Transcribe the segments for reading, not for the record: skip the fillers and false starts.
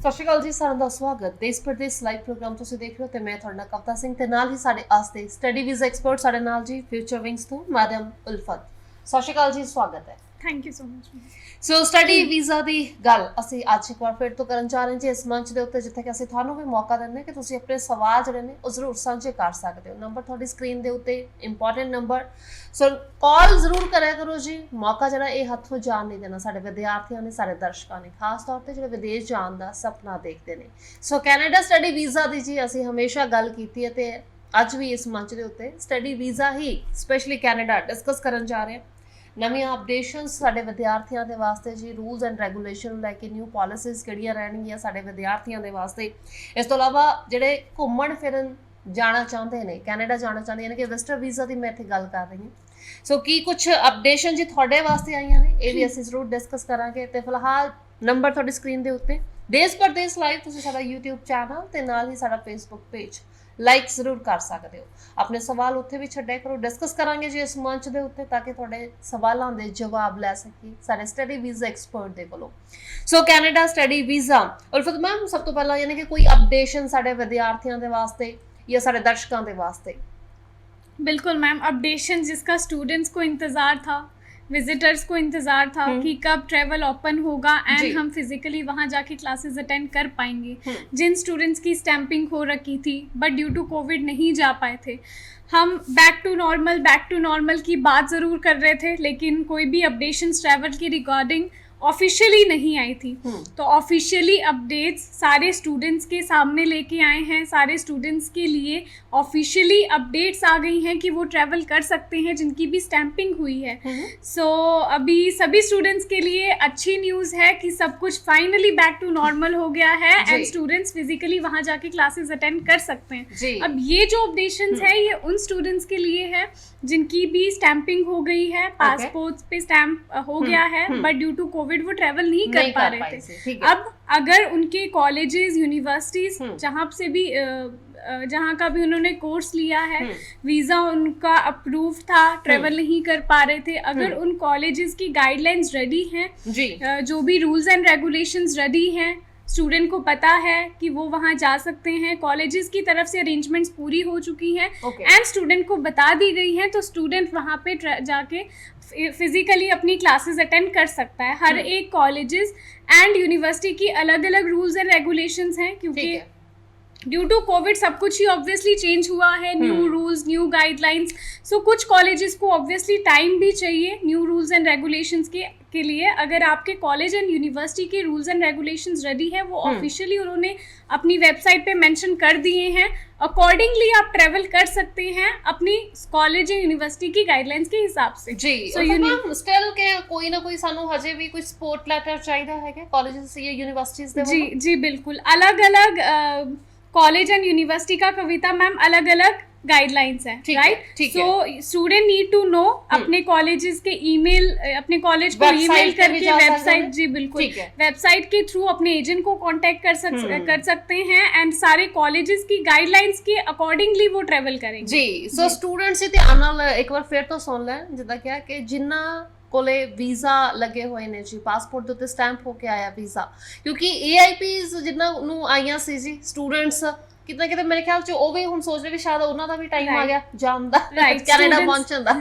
ਸਤਿ ਸ਼੍ਰੀ ਅਕਾਲ ਜੀ, ਸਾਰਿਆਂ ਦਾ ਸਵਾਗਤ ਦੇਸ਼ ਪ੍ਰਦੇਸ਼ ਲਾਈਵ ਪ੍ਰੋਗਰਾਮ ਤੁਸੀਂ ਦੇਖ ਰਹੇ ਹੋ ਤੇ ਮੈਂ ਤੁਹਾਡਾ ਨਾਲ ਕਵਤਾ ਸਿੰਘ ਤੇ ਨਾਲ ਹੀ ਸਾਡੇ ਆਸਤੇ ਸਟੱਡੀ ਵੀਜ਼ਾ ਐਕਸਪਰਟ ਸਾਡੇ ਨਾਲ ਜੀ ਫਿਊਚਰ ਵਿੰਗਸ ਤੋਂ ਮੈਡਮ ਉਲਫਤ। ਸਤਿ ਸ਼੍ਰੀ ਅਕਾਲ ਜੀ, ਸਵਾਗਤ ਹੈ। Thank you so much. So study visa ਦੀ ਗੱਲ ਅਸੀਂ ਅੱਜ ਇੱਕ ਵਾਰ ਫਿਰ ਤੋਂ ਕਰਨ ਜਾ ਰਹੇ ਹਾਂ ਜੀ ਇਸ ਮੰਚ ਦੇ ਉੱਤੇ, ਜਿੱਥੇ ਕਿ ਅਸੀਂ ਤੁਹਾਨੂੰ ਵੀ ਮੌਕਾ ਦਿੰਦੇ ਕਿ ਤੁਸੀਂ ਆਪਣੇ ਸਵਾਲ ਜਿਹੜੇ ਨੇ ਉਹ ਜ਼ਰੂਰ ਸਾਂਝੇ ਕਰ ਸਕਦੇ ਹੋ। ਨੰਬਰ ਤੁਹਾਡੀ ਸਕਰੀਨ ਦੇ ਉੱਤੇ ਇੰਪੋਰਟੈਂਟ ਨੰਬਰ, ਸੋ ਕਾਲ ਜ਼ਰੂਰ ਕਰਿਆ ਕਰੋ ਜੀ। ਮੌਕਾ ਜਿਹੜਾ ਇਹ ਹੱਥੋਂ ਜਾਣ ਨਹੀਂ ਦੇਣਾ ਸਾਡੇ ਵਿਦਿਆਰਥੀਆਂ ਨੇ, ਸਾਡੇ ਦਰਸ਼ਕਾਂ ਨੇ, ਖਾਸ ਤੌਰ ਤੇ ਜਿਹੜੇ ਵਿਦੇਸ਼ ਜਾਣ ਦਾ ਸੁਪਨਾ ਦੇਖਦੇ ਨੇ। ਸੋ ਕੈਨੇਡਾ ਸਟੱਡੀ ਵੀਜ਼ਾ ਦੀ ਜੀ ਅਸੀਂ ਹਮੇਸ਼ਾ ਗੱਲ ਕੀਤੀ ਹੈ ਤੇ ਅੱਜ ਵੀ ਇਸ ਮੰਚ ਦੇ ਉੱਤੇ ਸਟੱਡੀ ਵੀਜ਼ਾ ਹੀ ਸਪੈਸ਼ਲੀ ਕੈਨੇਡਾ ਡਿਸਕਸ ਕਰਨ ਜਾ ਰਹੇ ਹਾਂ। ਨਵੀਆਂ ਅਪਡੇਸ਼ਨਸ ਸਾਡੇ ਵਿਦਿਆਰਥੀਆਂ ਦੇ ਵਾਸਤੇ ਜੀ, ਰੂਲਸ ਐਂਡ ਰੈਗੂਲੇਸ਼ਨ ਲੈ ਕੇ ਨਿਊ ਪਾਲਿਸੀਜ਼ ਕਿਹੜੀਆਂ ਰਹਿਣਗੀਆਂ ਸਾਡੇ ਵਿਦਿਆਰਥੀਆਂ ਦੇ ਵਾਸਤੇ। ਇਸ ਤੋਂ ਇਲਾਵਾ ਜਿਹੜੇ ਘੁੰਮਣ ਫਿਰਨ ਜਾਣਾ ਚਾਹੁੰਦੇ ਨੇ, ਕੈਨੇਡਾ ਜਾਣਾ ਚਾਹੁੰਦੇ ਨੇ ਕਿ ਵਿਜ਼ਟਰ ਵੀਜ਼ਾ ਦੀ ਮੈਂ ਇੱਥੇ ਗੱਲ ਕਰ ਰਹੀ ਹਾਂ। ਸੋ ਕੀ ਕੁਝ ਅਪਡੇਸ਼ਨ ਜੀ ਤੁਹਾਡੇ ਵਾਸਤੇ ਆਈਆਂ ਨੇ, ਇਹ ਵੀ ਅਸੀਂ ਜ਼ਰੂਰ ਡਿਸਕਸ ਕਰਾਂਗੇ। ਤੇ ਫਿਲਹਾਲ ਨੰਬਰ ਤੁਹਾਡੀ ਸਕਰੀਨ ਦੇ ਉੱਤੇ, ਦੇਸ਼ ਪ੍ਰਦੇਸ਼ ਲਾਈਵ ਤੁਸੀਂ ਸਾਡਾ YouTube ਚੈਨਲ ਤੇ ਨਾਲ ਹੀ ਸਾਡਾ Facebook ਪੇਜ ਲਾਈਕ ਜ਼ਰੂਰ ਕਰ ਸਕਦੇ ਹੋ। ਆਪਣੇ ਸਵਾਲ ਉੱਥੇ ਵੀ ਛੱਡਿਆ ਕਰੋ, ਡਿਸਕਸ ਕਰਾਂਗੇ ਜੀ ਇਸ ਮੰਚ ਦੇ ਉੱਤੇ ਤਾਂ ਕਿ ਤੁਹਾਡੇ ਸਵਾਲਾਂ ਦੇ ਜਵਾਬ ਲੈ ਸਕੀਏ ਸਾਡੇ ਸਟੱਡੀ ਵੀਜ਼ਾ ਐਕਸਪਰਟ ਦੇ ਕੋਲੋਂ। So Canada study visa, Ulfat ma'am ਸਭ ਤੋਂ ਪਹਿਲਾਂ ਯਾਨੀ ਕਿ ਕੋਈ ਅਪਡੇਸ਼ਨ ਸਾਡੇ ਵਿਦਿਆਰਥੀਆਂ ਦੇ ਵਾਸਤੇ ਜਾਂ ਸਾਡੇ ਦਰਸ਼ਕਾਂ ਦੇ ਵਾਸਤੇ? बिल्कुल मैम, अपडेशन जिसका स्टूडेंट्स को इंतज़ार था, विजिटर्स को इंतज़ार था कि कब ट्रैवल ओपन होगा एंड हम फिजिकली वहाँ जाके क्लासेस अटेंड कर पाएंगे। जिन स्टूडेंट्स की स्टैंपिंग हो रखी थी बट ड्यू टू कोविड नहीं जा पाए थे, हम बैक टू नॉर्मल की बात ज़रूर कर रहे थे, लेकिन कोई भी अपडेशंस ट्रैवल की रिगार्डिंग ऑफिशियली नहीं आई थी। तो ऑफिशियली अपडेट्स सारे स्टूडेंट्स के सामने लेके आए हैं। सारे स्टूडेंट्स के लिए ऑफिशियली अपडेट्स आ गई हैं कि वो ट्रैवल कर सकते हैं जिनकी भी स्टैंपिंग हुई है। सो अभी सभी स्टूडेंट्स के लिए अच्छी न्यूज़ है कि सब कुछ फाइनली बैक टू नॉर्मल हो गया है एंड स्टूडेंट्स फिजिकली वहाँ जाके क्लासेस अटेंड कर सकते हैं। अब ये जो अपडेशंस है ये उन स्टूडेंट्स के लिए है जिनकी भी स्टैंपिंग हो गई है, पासपोर्ट पे स्टैंप हो गया है बट ड्यू टू कोविड वो ट्रैवल नहीं कर पा रहे थे। अब अगर उनके कॉलेजेस, यूनिवर्सिटीज जहाँ का भी उन्होंने कोर्स लिया है, वीज़ा उनका अप्रूव था, ट्रैवल नहीं कर पा रहे थे, अगर उन कॉलेजेस की गाइडलाइंस रेडी हैं, जो भी रूल्स एंड रेगुलेशंस रेडी हैं, स्टूडेंट को पता है कि वो वहाँ जा सकते हैं, कॉलेजेस की तरफ से अरेंजमेंट्स पूरी हो चुकी हैं एंड स्टूडेंट को बता दी गई हैं, तो स्टूडेंट वहाँ पे जाके फिजिकली अपनी क्लासेस अटेंड कर सकता है। हर एक कॉलेजेस एंड यूनिवर्सिटी की अलग अलग रूल्स एंड रेगुलेशंस हैं, क्योंकि ड्यू टू कोविड सब कुछ ही ऑब्वियसली चेंज हुआ है, न्यू रूल्स, न्यू गाइडलाइंस। सो कुछ कॉलेजेस को ऑब्वियसली टाइम भी चाहिए न्यू रूल्स एंड रेगुलेशंस के लिए। अगर आपके कॉलेज एंड यूनिवर्सिटी के रूल्स एंड रेगुलेशंस रेडी है, वो ऑफिशियली उन्होंने अपनी वेबसाइट पे मेंशन कर दिए हैं, अकॉर्डिंगली आप ट्रैवल कर सकते हैं अपनी कॉलेज एंड यूनिवर्सिटी की गाइडलाइंस के हिसाब से। जी सो स्टिल के कोई ना कोई सानू हजे भी कोई सपोर्ट लेटर चाहिदा है क्या कॉलेजेस या यूनिवर्सिटीज दे? जी बिल्कुल, अलग अलग कॉलेज एंड यूनिवर्सिटी का कविता मैम अलग अलग गाइडलाइंस है, right? So student need to know अपने कॉलेजेस के ईमेल, अपने कॉलेज को ईमेल करके वेबसाइट, जी बिल्कुल, वेबसाइट के थ्रू अपने एजेंट को कांटेक्ट कर सकते हैं एंड सारे कॉलेजेस की गाइडलाइंस के अकॉर्डिंगली वो ट्रैवल करेंगे। जी सो स्टूडेंट्स ध्यान नाल एक बार फिर तो सुन लें, जिद्दां क्या कि जिन्ना ਕੋਲੇ ਵੀਜ਼ਾ ਲੱਗੇ ਹੋਏ ਨੇ ਜੀ, ਪਾਸਪੋਰਟ ਦੇ ਉੱਤੇ ਸਟੈਂਪ ਹੋ ਕੇ ਆਇਆ ਵੀਜ਼ਾ, ਕਿਉਂਕਿ AIPs ਜਿਨ੍ਹਾਂ ਨੂੰ ਆਈਆਂ ਸੀ ਜੀ ਸਟੂਡੈਂਟਸ कितना कितना मेरे ख्याल से वो भी हम सोच रहे भी शायद उन्हां दा भी टाइम आ गया जान दा कनाडा पहुंचन दा।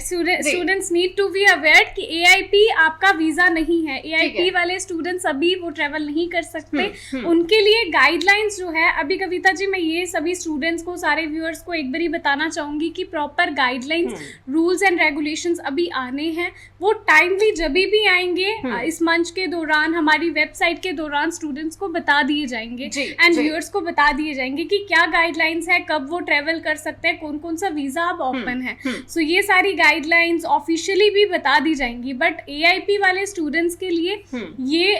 Students need to be aware कि AIP आपका वीजा नहीं है। AIP वाले स्टूडेंट्स अभी वो ट्रैवल नहीं कर सकते, उनके लिए गाइडलाइंस जो है अभी, कविता जी मैं ये सभी स्टूडेंट्स को, सारे व्यूअर्स को एक बारी बताना चाहूंगी कि proper guidelines, rules and regulations अभी आने हैं, वो टाइमली जब भी आएंगे इस मंच के दौरान, हमारी वेबसाइट के दौरान स्टूडेंट्स को बता दिए जाएंगे एंड व्यूअर्स को बता दिए जाएंगे कि क्या गाइडलाइंस है, कब वो ट्रैवल कर सकते हैं, कौन कौन सा वीजा अब ओपन है। सो ये सारी गाइडलाइंस ऑफिशियली भी बता दी जाएंगी, बट AIP वाले स्टूडेंट्स के लिए ये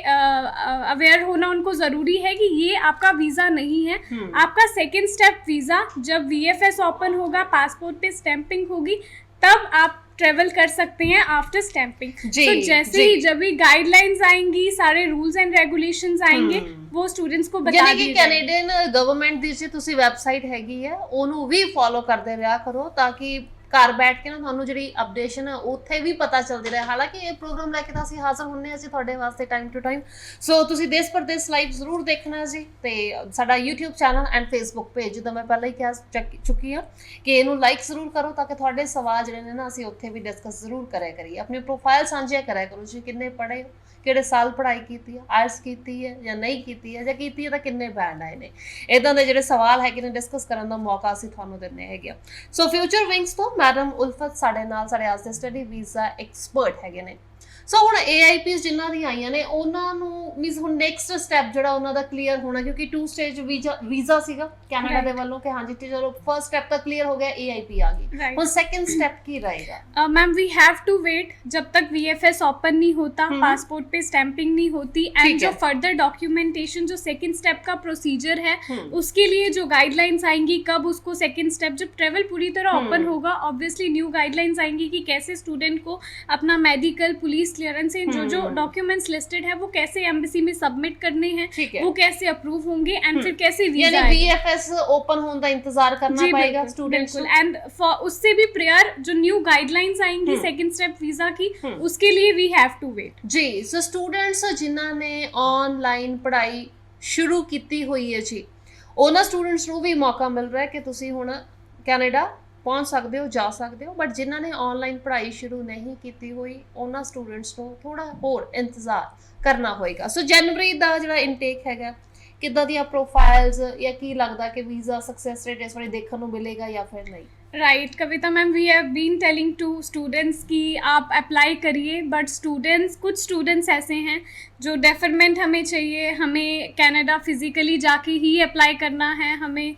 अवेयर होना उनको जरूरी है कि ये आपका वीजा नहीं है। आपका सेकेंड स्टेप वीजा, जब VFS ओपन होगा, पासपोर्ट पे स्टैंपिंग होगी, तब आप ट्रेवल कर सकते हैं आफ्टर स्टैंपिंग। तो जैसे ही जब भी गाइडलाइंस आएंगी, सारे रूल्स एंड रेगुलेशंस आएंगे, वो स्टूडेंट्स को बता दिए जाएंगे। कैनेडियन गवर्नमेंट ਦੀ ਜੀ ਤੁਸੀਂ ਵੈਬਸਾਈਟ ਹੈਗੀ ਹੈ ਉਹਨੂੰ ਵੀ ਫੋਲੋ ਕਰਦੇ ਰਿਹਾ ਕਰੋ ਤਾਂ ਕਿ ਘਰ ਬੈਠ ਕੇ ਨਾ ਤੁਹਾਨੂੰ ਜਿਹੜੀ ਅਪਡੇਸ਼ਨ ਹੈ ਉੱਥੇ ਵੀ ਪਤਾ ਚੱਲਦੀ ਰਹੇ। ਹਾਲਾਂਕਿ ਇਹ ਪ੍ਰੋਗਰਾਮ ਲੈ ਕੇ ਤਾਂ ਅਸੀਂ ਹਾਜ਼ਰ ਹੁੰਦੇ ਹਾਂ ਜੀ ਤੁਹਾਡੇ ਵਾਸਤੇ ਟਾਈਮ ਟੂ ਟਾਈਮ। ਸੋ ਤੁਸੀਂ ਦੇਸ਼ ਪ੍ਰਦੇਸ਼ ਲਾਈਵ ਜ਼ਰੂਰ ਦੇਖਣਾ ਜੀ, ਤੇ ਸਾਡਾ YouTube channel and Facebook page ਜਿੱਦਾਂ ਮੈਂ ਪਹਿਲਾਂ ਹੀ ਕਹਿ ਚੁੱਕੀ ਹਾਂ ਕਿ ਇਹਨੂੰ ਲਾਈਕ ਜ਼ਰੂਰ ਕਰੋ ਤਾਂ ਕਿ ਤੁਹਾਡੇ ਸਵਾਲ ਜਿਹੜੇ ਨੇ ਨਾ ਅਸੀਂ ਉੱਥੇ ਵੀ ਡਿਸਕਸ ਜ਼ਰੂਰ ਕਰਿਆ ਕਰੀਏ। ਆਪਣੀ ਪ੍ਰੋਫਾਈਲ ਸਾਂਝਿਆ ਕਰਿਆ ਕਰੋ ਜੀ, ਕਿੰਨੇ ਪੜ੍ਹੇ ਹੋ, ਕਿਹੜੇ ਸਾਲ ਪੜ੍ਹਾਈ ਕੀਤੀ ਹੈ, ਆਇਲਸ ਕੀਤੀ ਹੈ ਜਾਂ ਨਹੀਂ ਕੀਤੀ ਹੈ, ਜਾਂ ਕੀਤੀ ਹੈ ਤਾਂ ਕਿੰਨੇ ਬੈਂਡ ਆਏ ਨੇ। ਇਦਾਂ ਦੇ ਜਿਹੜੇ ਸਵਾਲ ਹੈਗੇ ਨੇ ਡਿਸਕਸ ਕਰਨ ਦਾ ਮੌਕਾ ਅਸੀਂ ਤੁਹਾਨੂੰ ਦਿੰਦੇ ਹੈਗੇ। ਸੋ ਫਿਊਚਰ ਵਿੰਗਸ ਤੋਂ ਮੈਡਮ ਉਲਫਤ ਸਾਡੇ ਨਾਲ ਸਾਡੇ ਅੱਜ ਦੇ ਸਟੱਡੀ ਵੀਜ਼ਾ ਐਕਸਪਰਟ ਹੈਗੇ ਨੇ। ਸੋ ਹੁਣ AIPs ਜਿਨ੍ਹਾਂ ਦੀ ਆਈਆਂ ਨੇ ਉਹਨਾਂ ਨੂੰ ਮੀਨਸ ਹੁਣ ਨੈਕਸਟ ਸਟੈਪ ਜਿਹੜਾ ਉਹਨਾਂ ਦਾ ਕਲੀਅਰ ਹੋਣਾ, ਕਿਉਂਕਿ 2 ਸਟੇਜ ਵੀਜ਼ਾ ਸੀਗਾ ਕੈਨੇਡਾ ਦੇ ਵੱਲੋਂ ਕਿ ਹਾਂਜੀ ਚਲੋ ਫਰਸਟ ਸਟੈਪ ਤਾਂ ਕਲੀਅਰ ਹੋ ਗਿਆ, AIP ਆ ਗਈ, ਹੁਣ ਸੈਕੰਡ ਸਟੈਪ ਕੀ रहेगा? Ma'am we have to wait जब तक VFS ओपन नहीं होता, पासपोर्ट पे स्टैंपिंग नहीं होती, एंड जो फर्दर डॉक्यूमेंटेशन जो सेकंड स्टेप का प्रोसीजर है उसके लिए जो गाइडलाइंस आएंगी, कब उसको सेकंड स्टेप जब ट्रेवल पूरी तरह ओपन होगा ऑब्वियसली न्यू गाइडलाइंस आएंगी कि कैसे स्टूडेंट को अपना मेडिकल पुलिस क्लियरेंस जो डॉक्यूमेंट्स लिस्टेड है वो कैसे एम्बेसी में सबमिट करने हैं, वो कैसे अप्रूव होंगे एंड फिर कैसे वीजा यानी VFS ओपन होने का इंतजार करना पड़ेगा स्टूडेंट्स को। एंड उससे भी प्रेयर जो न्यू गाइडलाइंस आएंगी सेकंड स्टेप वीजा की उसके लिए वी हैव टू वेट जी। सो स्टूडेंट्स जिन्हां ने ऑनलाइन पढ़ाई शुरू की हुई है जी, ਉਹਨਾਂ ਸਟੂਡੈਂਟਸ ਨੂੰ ਵੀ ਮੌਕਾ ਮਿਲ ਰਿਹਾ ਕਿ ਤੁਸੀਂ ਹੁਣ ਕੈਨੇਡਾ ਪਹੁੰਚ ਸਕਦੇ ਹੋ, ਜਾ ਸਕਦੇ ਹੋ। ਬਟ ਜਿਨ੍ਹਾਂ ਨੇ ਆਨਲਾਈਨ ਪੜ੍ਹਾਈ ਸ਼ੁਰੂ ਨਹੀਂ ਕੀਤੀ ਹੋਈ ਉਹਨਾਂ ਸਟੂਡੈਂਟਸ ਨੂੰ ਥੋੜਾ ਹੋਰ ਇੰਤਜ਼ਾਰ ਕਰਨਾ ਹੋਏਗਾ। ਸੋ ਜਨਵਰੀ ਦਾ ਜਿਹੜਾ ਇਨਟੇਕ ਹੈਗਾ, ਕਿੱਦਾਂ ਦੀਆਂ ਪ੍ਰੋਫਾਈਲਸ ਜਾਂ ਕੀ ਲੱਗਦਾ ਕਿ ਵੀਜ਼ਾ ਸਕਸੈਸ ਰੇਟ ਇਸ ਵਾਰੀ ਦੇਖਣ ਨੂੰ ਮਿਲੇਗਾ ਜਾਂ ਫਿਰ नहीं? Right Kavita ma'am, we have been telling to students कि आप अप्लाई करिए, बट कुछ स्टूडेंट्स ऐसे हैं जो डेफरमेंट हमें चाहिए, हमें कनाडा फिजिकली जाके ही अप्लाई करना है, हमें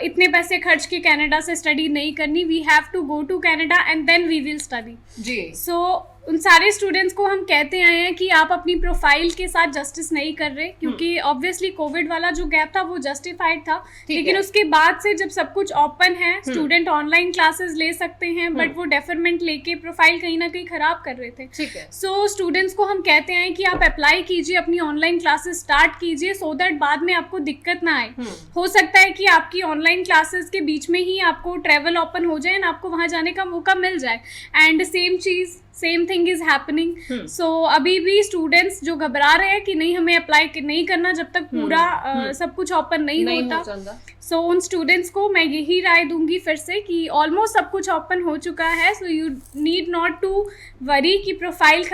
इतने पैसे खर्च के कनाडा से स्टडी नहीं करनी, we have to go to Canada and then we will study जी। सो उन सारे स्टूडेंट्स को हम कहते आए हैं कि आप अपनी प्रोफाइल के साथ जस्टिस नहीं कर रहे, क्योंकि ऑब्वियसली कोविड वाला जो गैप था वो जस्टिफाइड था, लेकिन उसके बाद से जब सब कुछ ओपन है स्टूडेंट ऑनलाइन क्लासेस ले सकते हैं, बट वो डेफरमेंट लेके प्रोफाइल कहीं ना कहीं खराब कर रहे थे। सो स्टूडेंट्स को हम कहते हैं कि आप अप्लाई कीजिए, अपनी ऑनलाइन क्लासेस स्टार्ट कीजिए, सो दैट बाद में आपको दिक्कत ना आए। हो सकता है कि आपकी ऑनलाइन क्लासेस के बीच में ही आपको ट्रेवल ओपन हो जाए, आपको वहाँ जाने का मौका मिल जाए, and same thing is happening. So अभी भी स्टूडेंट्स जो घबरा रहे हैं कि नहीं हमें अप्लाई नहीं करना जब तक पूरा सब कुछ ओपन नहीं होता, सो उन स्टूडेंट्स को मैं यही राय दूंगी फिर से कि ऑलमोस्ट सब कुछ ओपन हो चुका है, so you need not to worry कि प्रोफाइल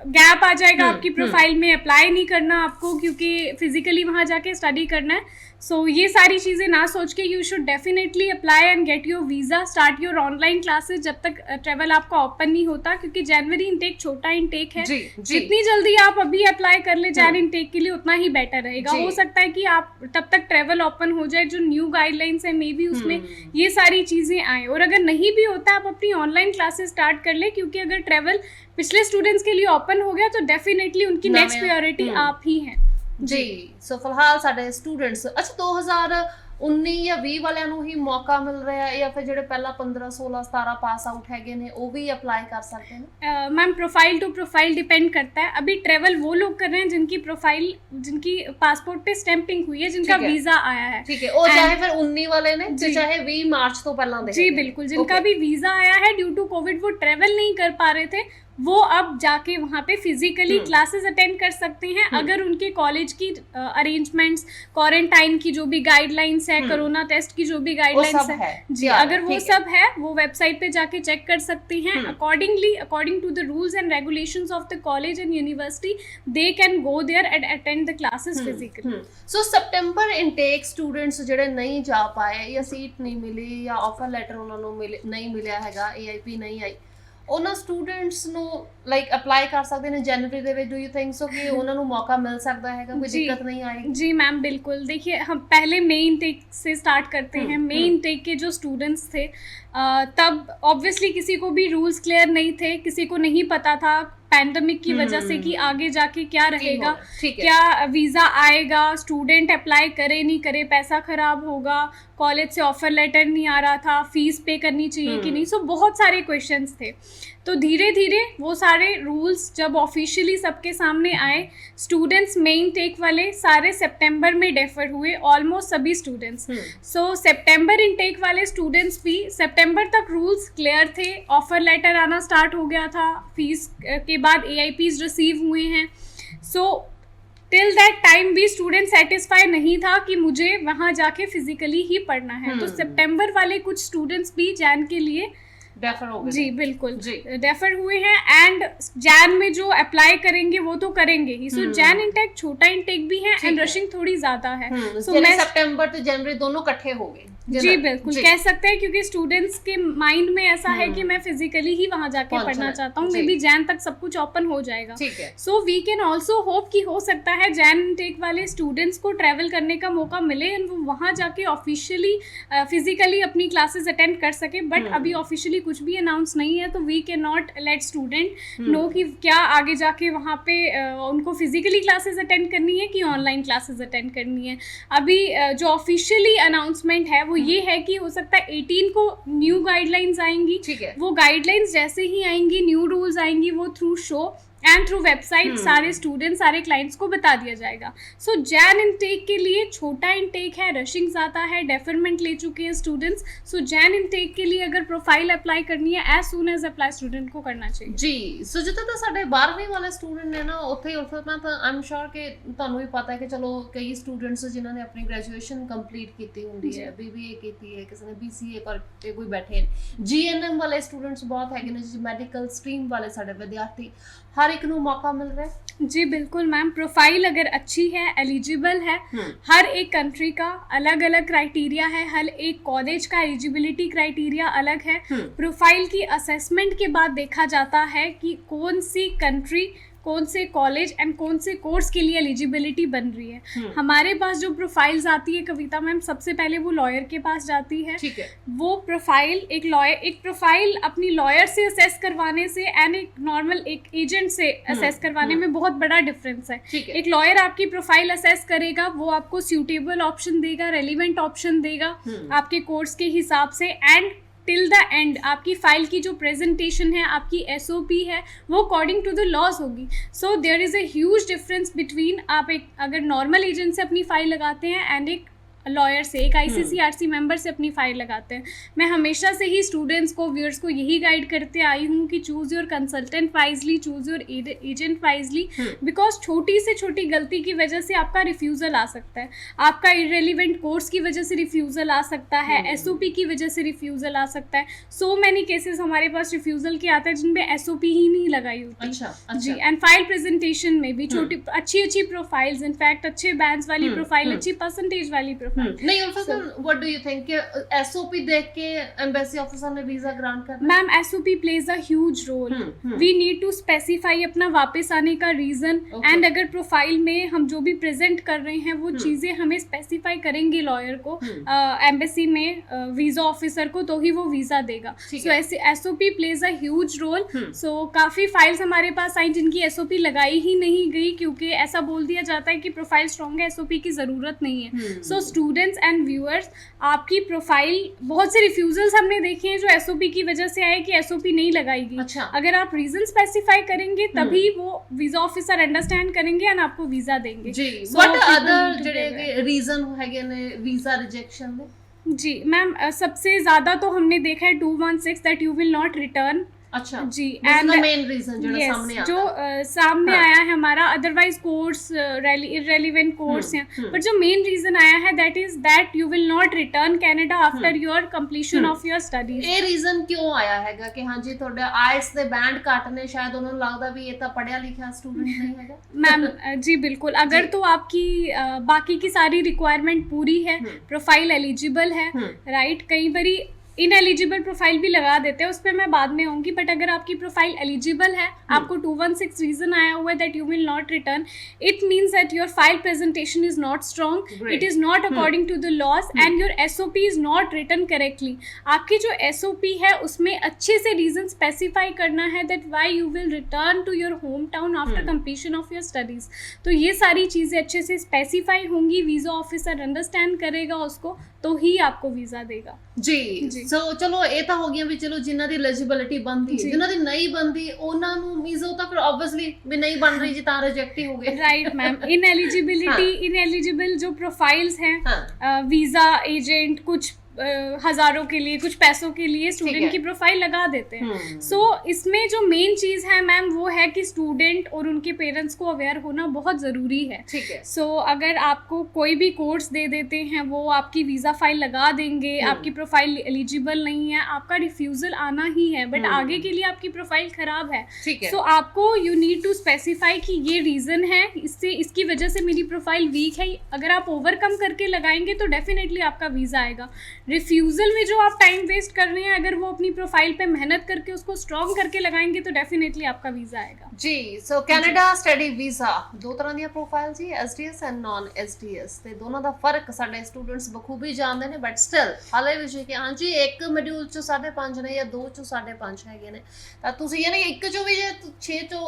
गैप आ जाएगा आपकी प्रोफाइल में, अप्लाई नहीं करना आपको क्योंकि फिजिकली वहाँ जाके स्टडी करना है। सो ये सारी चीज़ें ना सोच के you should definitely apply and get your visa, start your online classes जब तक ट्रेवल आपका ओपन नहीं होता, क्योंकि जनवरी इनटेक छोटा इनटेक है, जितनी जल्दी आप अभी अप्लाई कर ले जैन इनटेक के लिए उतना ही बेटर रहेगा। हो सकता है कि आप तब तक ट्रेवल ओपन हो जाए, जो न्यू गाइडलाइंस है मे बी उसमें ये सारी चीज़ें आए, और अगर नहीं भी होता आप अपनी ऑनलाइन क्लासेस स्टार्ट कर ले, क्योंकि अगर ट्रेवल पिछले स्टूडेंट्स के लिए ओपन हो गया तो डेफिनेटली उनकी नेक्स्ट प्रायोरिटी आप ही हैं जी। सो फिलहाल साडे स्टूडेंट्स अच्छा 2019 ਜਾਂ 20 ਵਾਲਿਆਂ ਨੂੰ ਹੀ ਮੌਕਾ ਮਿਲ ਰਿਹਾ ਹੈ ਜਾਂ ਫਿਰ ਜਿਹੜੇ ਪਹਿਲਾਂ 15 16 17 ਪਾਸ ਆਊਟ ਹੈਗੇ ਨੇ ਉਹ ਵੀ ਅਪलाई कर सकते हैं? Ma'am profile to profile depend करता है। अभी ट्रेवल वो लोग कर रहे हैं जिनकी प्रोफाइल जिनकी पासपोर्ट पे स्टैंपिंग हुई है, जिनका वीजा आया है, ठीक है, और चाहे फिर 19 वाले ने चाहे 20 मार्च तो पहला दे, जी बिल्कुल, जिनका भी वीजा आया है ड्यू टू कोविड वो ट्रेवल नहीं कर पा रहे थे, वो अब जाके वहाँ पे फिजिकली क्लासेस अटेंड कर सकते हैं, अगर उनके कॉलेज की अरेंजमेंट्स, क्वारंटाइन की जो भी गाइडलाइंस है, कोरोना टेस्ट की जो भी गाइडलाइंस है जी, अगर वो सब है वो वेबसाइट पे जाके चेक कर सकते हैं। According to the rules and regulations of the college and university they can go there and attend the classes physically. So सितंबर इनटेक स्टूडेंट्स ਜਿਹੜੇ नहीं जा पाए या सीट नहीं मिली या ऑफर लेटर ਉਹਨਾਂ ਨੂੰ नहीं ਮਿਲਿਆ ਹੈਗਾ, AIP नहीं आई, ਉਹਨਾਂ ਸਟੂਡੈਂਟਸ ਨੂੰ ਲਾਈਕ ਅਪਲਾਈ ਕਰ ਸਕਦੇ ਨੇ जनवरी ਦੇ ਵਿੱਚ? डू यू थिंक सो कि ਉਹਨਾਂ ਨੂੰ मौका मिल सकता है, कोई दिक्कत नहीं आएगी? जी मैम बिल्कुल, देखिए हम पहले मेन टेक से स्टार्ट करते हैं। मेन टेक के जो स्टूडेंट्स थे तब ऑब्वियसली किसी को भी रूल्स क्लियर नहीं थे, किसी को नहीं पता था पैंडमिक की वजह से कि आगे जाके क्या रहेगा, क्या वीज़ा आएगा, स्टूडेंट अप्लाई करे नहीं करे पैसा खराब होगा, कॉलेज से ऑफर लेटर नहीं आ रहा था, फीस पे करनी चाहिए कि नहीं, सो बहुत सारे क्वेश्चंस थे। तो धीरे धीरे वो सारे रूल्स जब ऑफिशियली सबके सामने आए, स्टूडेंट्स मेन टेक वाले सारे सितंबर में डेफर हुए, ऑलमोस्ट सभी स्टूडेंट्स। सो सितंबर इनटेक वाले स्टूडेंट्स भी, सितंबर तक रूल्स क्लियर थे, ऑफर लेटर आना स्टार्ट हो गया था, फीस के बाद AIPs रिसीव हुए हैं। सो टिल दैट टाइम भी स्टूडेंट सेटिस्फाई नहीं था कि मुझे वहाँ जाके फिजिकली ही पढ़ना है। तो सितंबर वाले कुछ स्टूडेंट्स भी जैन के लिए डेफर हो गए। जी बिल्कुल डेफर हुए हैं, एंड जैन में जो अप्लाई करेंगे वो तो करेंगे ही। सो जैन इनटेक छोटा इनटेक भी है एंड रशिंग थोड़ी ज्यादा है। सो मैं सितंबर तो जनवरी दोनों इकट्ठे हो गए। जी बिल्कुल कह सकते हैं, क्योंकि स्टूडेंट्स के माइंड में ऐसा है कि मैं फिजिकली ही वहां जाके पढ़ना चाहता हूँ। मे बी जैन तक सब कुछ ओपन हो जाएगा। So we can also hope कि हो सकता है जैन इनटेक वाले स्टूडेंट्स को ट्रैवल करने का मौका मिले एंड वो वहाँ जाके ऑफिशियली फिजिकली अपनी क्लासेस अटेंड कर सके। बट अभी ऑफिशियली कुछ भी अनाउंस नहीं है, तो we can not let student know कि क्या आगे जाके वहाँ पे उनको फिजिकली क्लासेस अटेंड करनी है कि ऑनलाइन क्लासेस अटेंड करनी है। अभी जो ऑफिशियली अनाउंसमेंट है वो ये है कि हो सकता है 18 को न्यू गाइडलाइंस आएंगी। वो गाइडलाइंस जैसे ही आएंगी, न्यू रूल्स आएंगी, वो through show and through website सारे स्टूडेंट्स, सारे क्लाइंट्स को बता दिया जाएगा। सो जैन इनटेक के लिए छोटा इनटेक है, रशिंग ज़्यादा है, डेफरमेंट ले चुके हैं स्टूडेंट्स। सो जैन इनटेक के लिए अगर प्रोफाइल अप्लाई करनी है, as soon as apply student को करना चाहिए। जी सो जिੱਥੇ ਤਾਂ ਸਾਡੇ 12ਵੀਂ ਵਾਲੇ ਸਟੂਡੈਂਟ ਨੇ ਨਾ, ਉੱਥੇ ਮੈਂ ਤਾਂ ਆਮ ਸ਼ੋਰ ਕਿ ਤੁਹਾਨੂੰ ਵੀ ਪਤਾ ਹੈ ਕਿ ਚਲੋ ਕਈ ਸਟੂਡੈਂਟਸ ਜਿਨ੍ਹਾਂ ਨੇ ਆਪਣੀ ਗ੍ਰੈਜੂਏਸ਼ਨ ਕੰਪਲੀਟ ਕੀਤੀ ਹੁੰਦੀ ਹੈ, BBA ਕੀਤੀ ਹੈ, ਕਿਸੇ ਨੇ BCA ਕਰਕੇ ਕੋਈ ਬੈਠੇ ਨੇ, GNM ਵਾਲੇ ਸਟੂਡੈਂट्स ਬਹੁਤ ਹੈਗੇ ਨੇ, ਜੀ ਮੈਡੀਕਲ ਸਟਰੀਮ ਵਾਲੇ ਸਾਡੇ ਵਿਦਿਆਰਥੀ, हर एक ਨੂੰ मौका मिल रहा है। जी बिल्कुल मैम, प्रोफाइल अगर अच्छी है, एलिजिबल है, हर एक कंट्री का अलग अलग क्राइटेरिया है, हर एक कॉलेज का एलिजिबिलिटी क्राइटेरिया अलग है। प्रोफाइल की असेसमेंट के बाद देखा जाता है कि कौन सी कंट्री, कौन से कॉलेज एंड कौन से कोर्स के लिए एलिजिबिलिटी बन रही है। हमारे पास जो प्रोफाइल्स आती है कविता मैम, सबसे पहले वो लॉयर के पास जाती है। ठीक है। वो प्रोफाइल एक प्रोफाइल अपनी लॉयर से असेस करवाने से एंड एक नॉर्मल एक एजेंट से असेस करवाने में बहुत बड़ा डिफरेंस है। एक लॉयर आपकी प्रोफाइल असेस करेगा, वो आपको सूटेबल ऑप्शन देगा, रेलिवेंट ऑप्शन देगा आपके कोर्स के हिसाब से, एंड टिल द एंड आपकी फाइल की जो प्रेजेंटेशन है, आपकी SOP है, वो अकॉर्डिंग टू द लॉज होगी। So there is a huge difference between आप एक अगर नॉर्मल एजेंट से अपनी फाइल लगाते हैं एंड एक लॉयर से, एक ICCRC मेंबर से अपनी फाइल लगाते हैं। मैं हमेशा से ही स्टूडेंट्स को, व्यूअर्स को यही गाइड करते आई हूँ कि choose your consultant wisely, choose your agent wisely, because छोटी से छोटी गलती की वजह से आपका रिफ्यूज़ल आ सकता है, आपका इरेलीवेंट कोर्स की वजह से रिफ्यूज़ल आ सकता है, SOP की वजह से रिफ्यूज़ल आ सकता है। सो मैनी केसेस हमारे पास रिफ्यूज़ल के आते हैं जिनमें SOP ही नहीं लगाई होती। अच्छा। जी, एंड फाइल प्रेजेंटेशन में भी छोटी अच्छी प्रोफाइल्स, इनफैक्ट अच्छे बैंड्स वाली प्रोफाइल, अच्छी परसेंटेज वाली प्रोफाइल। नहीं officer, what do you think कि SOP देख के एम्बेसी ऑफिसर ने वीजा ग्रांट करना? Ma'am SOP plays a huge role. We need to specify अपना वापस आने का रीजन, एंड अगर प्रोफाइल में हम जो भी प्रेजेंट कर रहे हैं वो चीजें हमें स्पेसिफाई करेंगे लॉयर को, एम्बेसी में वीजा ऑफिसर को, तो ही वो वीजा देगा। सो ऐसे SOP plays a huge role. So काफी फाइल्स हमारे पास आई जिनकी SOP लगाई ही नहीं गई, क्योंकि ऐसा बोल दिया जाता है कि प्रोफाइल स्ट्रॉन्ग है, SOP की जरूरत नहीं है। सो स्टूडेंट्स एंड व्यूअर्स, आपकी प्रोफाइल, बहुत से रिफ्यूजल्स हमने देखे हैं जो SOP की वजह से आए कि SOP नहीं लगाएगी। अच्छा। अगर आप रीजन स्पेसिफाई करेंगे तभी वो वीजा ऑफिसर अंडरस्टैंड करेंगे एंड आपको वीजा देंगे। जी, व्हाट अदर ਜਿਹੜੇ रीजन ਹੈਗੇ ਨੇ वीजा रिजेक्शन ਦੇ? जी मैम, सबसे ज्यादा तो हमने देखा है 216 that you will not return. अच्छा जी, एंड मेन रीजन जो सामने आता जो सामने आया है हमारा, अदरवाइज कोर्स इररेलेवेंट कोर्स हैं, पर जो मेन रीजन आया है that is that you will not return Canada after your completion of your studies. ਇਹ ਰੀਜ਼ਨ ਕਿਉਂ ਆਇਆ ਹੈਗਾ ਕਿ ਹਾਂਜੀ ਤੁਹਾਡੇ ਆਇਲਸ ਦੇ ਬੈਂਡ ਘੱਟ ਨੇ, ਸ਼ਾयद ਉਹਨਾਂ ਨੂੰ ਲੱਗਦਾ ਵੀ ਇਹ ਤਾਂ ਪੜਿਆ ਲਿਖਿਆ स्टूडेंट नहीं ਹੈਗਾ? मैम जी बिल्कुल, अगर तो आपकी बाकी की सारी रिक्वायरमेंट पूरी है, प्रोफाइल एलिजिबल है, राइट, कई बारी इनएलिजिबल प्रोफाइल भी लगा देते हैं, उस पर मैं बाद में आऊँगी, बट अगर आपकी प्रोफाइल एलिजिबल है, आपको 216 रीजन आया हुआ है that you will not return, it means that your file presentation is not strong, it is not according to the laws, and your SOP is not written correctly. आपकी जो SOP है उसमें अच्छे से रीजन स्पेसिफाई करना है that why you will return to your home town after completion of your studies. तो ये सारी चीज़ें अच्छे से स्पेसिफाई होंगी, वीज़ा ऑफिसर अंडरस्टैंड करेगा उसको, तो ही आपको वीज़ा देगा ਜੀ ਜੀ। ਸੋ ਚਲੋ ਇਹ ਤਾਂ ਹੋ ਗਿਆ ਵੀ ਚਲੋ ਜਿਨ੍ਹਾਂ ਦੀ ਐਲੀਜੀਬਿਲਿਟੀ ਬਣਦੀ ਜੀ। ਜਿਨ੍ਹਾਂ ਦੀ ਨਹੀਂ ਬਣਦੀ ਉਹਨਾਂ ਨੂੰ ਮੀਨਸ ਉਹ ਤਾਂ ਫਿਰ ਆਬਵੀਅਸਲੀ ਵੀ ਨਹੀਂ ਬਣ ਰਹੀ ਜੀ ਤਾਂ ਰਿਜੈਕਟ ਹੀ ਹੋ ਗਏ राइट मैम इनएलिजिबिलिटी इनएलिजिबल जो प्रोफाइल्स हैं हाँ वीज़ा एजेंट कुछ हज़ारों के लिए कुछ पैसों के लिए है। स्टूडेंट की प्रोफाइल लगा देते हैं हम्म, सो इसमें जो मेन चीज़ है मैम वो है कि स्टूडेंट और उनके पेरेंट्स को अवेयर होना बहुत ज़रूरी है ठीक है सो अगर आपको कोई भी कोर्स दे देते हैं वो आपकी वीज़ा फाइल लगा देंगे आपकी प्रोफाइल एलिजिबल नहीं है आपका रिफ्यूज़ल आना ही है बट आगे के लिए आपकी प्रोफाइल ख़राब है ठीक है सो आपको यू नीड टू स्पेसिफाई कि ये रीज़न है इससे इसकी वजह से मेरी प्रोफाइल वीक है अगर आप ओवरकम करके लगाएंगे तो डेफिनेटली आपका वीज़ा आएगा रिफ्यूज़ल में जो आप टाइम वेस्ट कर रहे हैं अगर वो अपनी प्रोफाइल पे मेहनत करके उसको स्ट्रॉन्ग करके लगाएंगे तो डेफिनेटली आपका वीज़ा आएगा ਜੀ ਸੋ ਕੈਨੇਡਾ ਸਟੱਡੀ ਵੀਜ਼ਾ ਦੋ ਤਰ੍ਹਾਂ ਦੀਆਂ ਪ੍ਰੋਫਾਈਲ ਜੀ ਐਸਡੀਐਸ ਐਂਡ ਨਾਨ ਐਸਡੀਐਸ ਤੇ ਦੋਨਾਂ ਦਾ ਫਰਕ ਸਾਡੇ ਸਟੂਡੈਂਟਸ ਬਖੂਬੀ ਜਾਣਦੇ ਨੇ ਬਟ ਸਟਿਲ ਹਾਲੇ ਵੀ ਜੀ ਕਿ ਹਾਂਜੀ ਇੱਕ ਮੋਡਿਊਲ ਚ 5.5 ਨੇ ਜਾਂ ਦੋ ਚ 5.5 ਹੈਗੇ ਨੇ ਤਾਂ ਤੁਸੀਂ ਯਾਨੀ ਇੱਕ ਚੋਂ ਵੀ ਜੇ 6 ਚੋਂ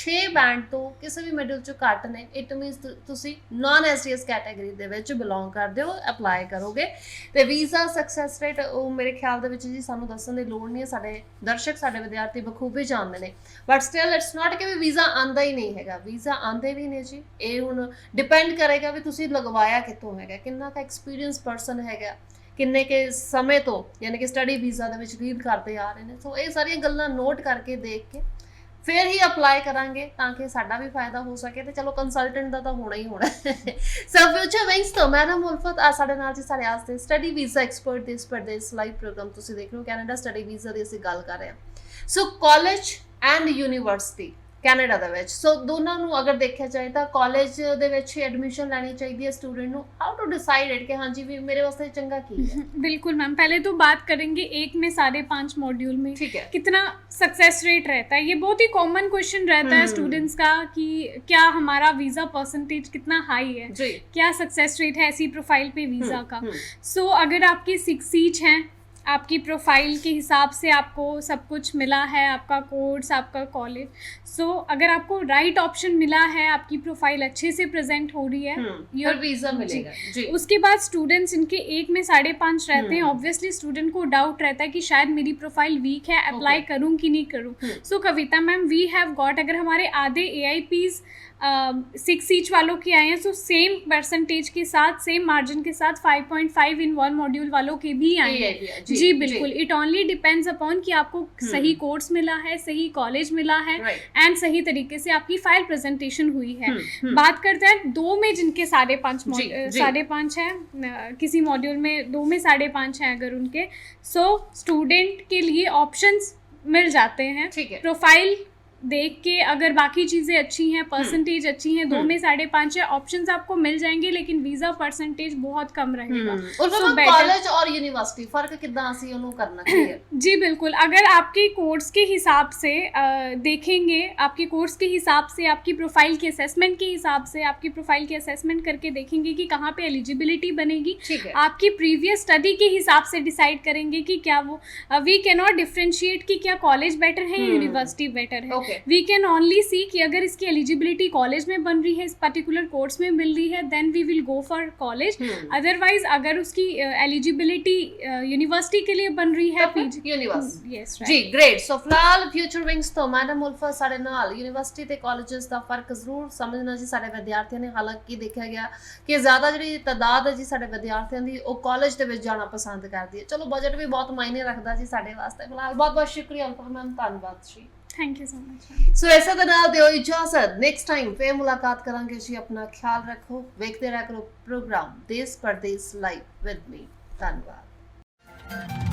6 ਬੈਂਡ ਤੋਂ ਕਿਸੇ ਵੀ ਮੋਡਿਊਲ ਚ ਘੱਟ ਨੇ ਇਟ ਮੀਨਸ ਤੁਸੀਂ ਨਾਨ ਐਸਡੀਐਸ ਕੈਟਾਗਰੀ ਦੇ ਵਿੱਚ ਬਿਲੋਂਗ ਕਰਦੇ ਹੋ ਅਪਲਾਈ ਕਰੋਗੇ ਤੇ ਵੀਜ਼ਾ ਸਕਸੈਸ ਰੇਟ ਉਹ ਮੇਰੇ ਖਿਆਲ ਦੇ ਵਿੱਚ ਜੀ ਸਾਨੂੰ ਦੱਸਣ ਦੀ ਲੋੜ ਨਹੀਂ ਹੈ ਸਾਡੇ ਦਰਸ਼ਕ ਸਾਡੇ ਵਿਦਿਆਰਥੀ ਬਖੂਬੀ ਜਾਣਦੇ ਨੇ ਬਟ ਸਟਿਲ ਇਟਸ ਨਾਟ ਕਿ ਵੀ ਵੀਜ਼ਾ ਆਂਦਾ ਹੀ ਨਹੀਂ ਹੈਗਾ ਵੀਜ਼ਾ ਆਂਦੇ ਵੀ ਨੇ ਜੀ ਇਹ ਹੁਣ ਡਿਪੈਂਡ ਕਰੇਗਾ ਵੀ ਤੁਸੀਂ ਲਗਵਾਇਆ ਕਿੱਥੋਂ ਹੈਗਾ ਕਿੰਨਾ ਕੁ ਐਕਸਪੀਰੀਅੰਸ ਪਰਸਨ ਹੈਗਾ ਕਿੰਨੇ ਕੇ ਸਮੇਂ ਤੋਂ ਯਾਨੀ ਕਿ ਸਟੱਡੀ ਵੀਜ਼ਾ ਦੇ ਵਿੱਚ ਡੀਲ ਕਰਦੇ ਆ ਰਹੇ ਨੇ ਸੋ ਇਹ ਸਾਰੀਆਂ ਗੱਲਾਂ ਨੋਟ ਕਰਕੇ ਦੇਖ ਕੇ ਫਿਰ ਹੀ ਅਪਲਾਈ ਕਰਾਂਗੇ ਤਾਂ ਕਿ ਸਾਡਾ ਵੀ ਫਾਇਦਾ ਹੋ ਸਕੇ ਤੇ ਚਲੋ ਕੰਸਲਟੈਂਟ ਦਾ ਤਾਂ ਹੋਣਾ ਹੀ ਹੋਣਾ ਸੋ ਫਿਊਚਰ ਵਿੰਗਸ ਤੋਂ ਮੈਡਮ ਉਲਫਤ ਆ ਸਾਡੇ ਨਾਲ ਜੀ ਸਾਡੇ ਆਸਤੇ ਸਟੱਡੀ ਵੀਜ਼ਾ ਐਕਸਪਰਟ ਦੇਸ਼ ਪ੍ਰਦੇਸ਼ ਲਾਈਵ ਪ੍ਰੋਗਰਾਮ ਤੁਸੀਂ ਦੇਖ ਰਹੇ ਹੋ ਕੈਨੇਡਾ ਸਟੱਡੀ ਵੀਜ਼ਾ ਦੀ ਅਸੀਂ ਗੱਲ ਕਰ ਰਹੇ ਹਾਂ ਸੋ ਕਾਲਜ ਐਂਡ ਯੂਨੀਵਰਸਿਟੀ ਕੈਨੇਡਾ ਦੇ ਵਿੱਚ ਸੋ ਦੋਨਾਂ ਨੂੰ ਅਗਰ ਦੇਖਿਆ ਜਾਏ ਤਾਂ ਕਾਲਜ ਦੇ ਵਿੱਚ ਐਡਮਿਸ਼ਨ ਲੈਣੀ ਚਾਹੀਦੀ ਹੈ ਸਟੂਡੈਂਟ ਨੂੰ ਹਾਊ ਟੂ ਡਿਸਾਈਡ ਇਟ ਕਿ ਹਾਂਜੀ ਵੀ ਮੇਰੇ ਵਾਸਤੇ ਚੰਗਾ ਕੀ ਹੈ बिल्कुल मैम पहले तो बात करेंगे एक में 5.5 मॉड्यूल में ठीक है कितना सक्सेस रेट रहता है ये बहुत ही कॉमन क्वेश्चन रहता है स्टूडेंट्स का कि क्या हमारा वीज़ा परसेंटेज कितना हाई है जी क्या सक्सेस रेट है ऐसी प्रोफाइल पे वीज़ा का सो अगर आपकी 6 ईच हैं आपकी प्रोफाइल के हिसाब से आपको सब कुछ मिला है आपका कोर्स आपका कॉलेज सो अगर आपको राइट ऑप्शन मिला है आपकी प्रोफाइल अच्छे से प्रेजेंट हो रही है your वीजा मिलेगा जी उसके बाद स्टूडेंट्स इनके एक में 5.5 रहते हैं ऑब्वियसली स्टूडेंट को डाउट रहता है कि शायद मेरी प्रोफाइल वीक है अप्लाई करूं कि नहीं करूं सो कविता मैम वी हैव गॉट अगर हमारे आधे AIPs 6 ईच वालों के आए हैं सो सेम परसेंटेज के साथ सेम मार्जिन के साथ 5.5 इन वन मॉड्यूल वालों के भी आए हैं जी बिल्कुल इट ओनली डिपेंड्स अपॉन कि आपको सही कोर्स मिला है सही कॉलेज मिला है एंड सही तरीके से आपकी फाइल प्रेजेंटेशन हुई है बात करते हैं दो में जिनके 5.5 है किसी मॉड्यूल में 2 में 5.5 है अगर उनके सो स्टूडेंट के लिए ऑप्शंस मिल जाते हैं ठीक है प्रोफाइल देख के अगर बाकी चीज़ें अच्छी हैं परसेंटेज अच्छी हैं 2 में 5.5 है ऑप्शंस आपको मिल जाएंगे लेकिन वीज़ा परसेंटेज बहुत कम रहेगा और So better- कॉलेज और यूनिवर्सिटी फर्क कितना ਅਸੀਂ ਉਹਨੂੰ करना चाहिए जी बिल्कुल अगर आपके कोर्स के हिसाब से देखेंगे आपके कोर्स के हिसाब से आपकी प्रोफाइल के असेसमेंट के हिसाब से आपकी प्रोफाइल के असेसमेंट करके देखेंगे कि कहाँ पे एलिजिबिलिटी बनेगी ठीक है आपकी प्रीवियस स्टडी के हिसाब से डिसाइड करेंगे कि क्या वो वी कैन नॉट डिफ्रेंशिएट कि क्या कॉलेज बेटर है या यूनिवर्सिटी बेटर है ओके वी कैन ओनली सी कि अगर इसकी एलिजिबिलिटी कॉलेज में बन रही है इस पर्टिकुलर कोर्स में मिल रही है then we will go for college otherwise अगर उसकी एलिजिबिलिटी यूनिवर्सिटी के लिए बन रही है पीजी यूनिवर्सिटी यस ਜੀ ਗ੍ਰੇਟ ਸੋ ਫਿਲਹਾਲ ਫਿਊਚਰ ਵਿੰਗਸ ਤੋਂ ਮੈਡਮ ਉਲਫਾ ਸਾਡੇ ਨਾਲ ਯੂਨੀਵਰਸਿਟੀ ਤੇ ਕਾਲਜਸ ਦਾ ਫਰਕ ਜ਼ਰੂਰ ਸਮਝਣਾ ਜੀ ਸਾਡੇ ਵਿਦਿਆਰਥੀਆਂ ਨੇ ਹਾਲਾਂਕਿ ਦੇਖਿਆ ਗਿਆ ਕਿ ਜ਼ਿਆਦਾ ਜਿਹੜੀ ਤਾਦਾਦ ਹੈ ਜੀ ਸਾਡੇ ਵਿਦਿਆਰਥੀਆਂ ਦੀ ਉਹ ਕਾਲਜ ਦੇ ਵਿੱਚ ਜਾਣਾ ਪਸੰਦ ਕਰਦੀ ਹੈ ਚਲੋ ਬਜਟ ਵੀ ਬਹੁਤ ਮਾਇਨੇ ਰੱਖਦਾ ਜੀ ਸਾਡੇ ਵਾਸਤੇ ਫਿਲਹਾਲ ਬਹੁਤ ਬਹੁਤ ਸ਼ੁਕਰੀਆ ਉਲਫਾ ਮੈਮ ਧੰਨਵਾਦ ਜੀ थैंक यू सो मच ਸੋ ਇਸੇ ਦੇ ਨਾਲ ਦਿਓ ਇਜਾਜ਼ਤ ਨੈਕਸਟ ਟਾਈਮ ਫੇਰ ਮੁਲਾਕਾਤ ਕਰਾਂਗੇ ਜੀ ਆਪਣਾ ਖਿਆਲ ਰੱਖੋ ਵੇਖਦੇ ਰਹਿ ਕਰੋ ਪ੍ਰੋਗਰਾਮ ਦੇਸ਼ ਪਰਦੇਸ ਲਾਈਵ ਵਿਦ ਮੀ ਧੰਨਵਾਦ